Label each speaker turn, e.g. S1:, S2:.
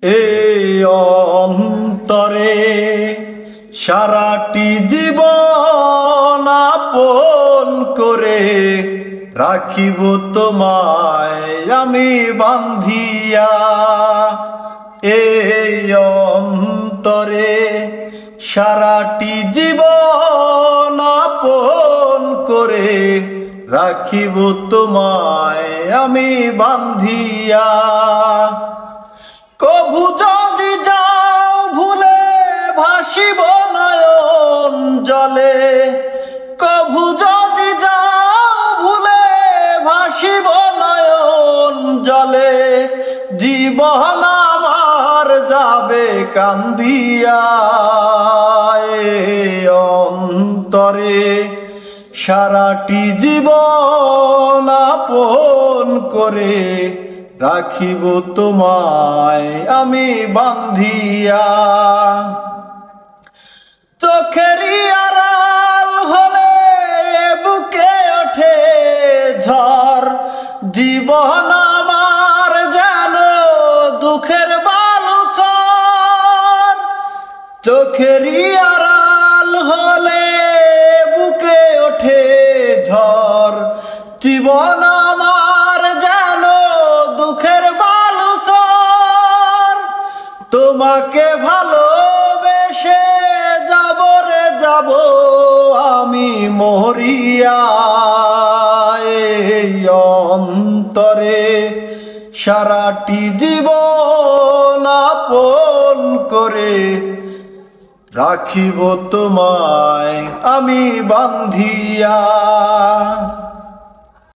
S1: এই অন্তরে সারাটি জীবন আপন করে রাখিব তোমায় আমি বান্ধিয়া। এই অন্তরে সারাটি জীবন আপন করে রাখিব তোমায় আমি বান্ধিয়া। কভু যদি যাও ভুলে ভাসিব নয়ন জলে, কভু যদি যাও ভুলে ভাসিব নয়ন জলে, জীবন আমার যাবে কান্দিয়া। এই অন্তরে সারাটি জীবন আপন করে রাখিব তোমায় আমি বান্ধিয়া। চোখেরই আড়াল হলে বুকে ওঠে ঝড়, জীবন আমার যেন দুঃখের বালুচর। চোখেরই আড়াল হলে বুকে ওঠে ঝড়, জীবন আমার যেন দুঃখের বালুচর। তোমাকে ভালোবেসে যাব রে যাব আমি মরিয়া। এই অন্তরে সারাটি জীবন আপন করে রাখিব তোমায় আমি বান্ধিয়া।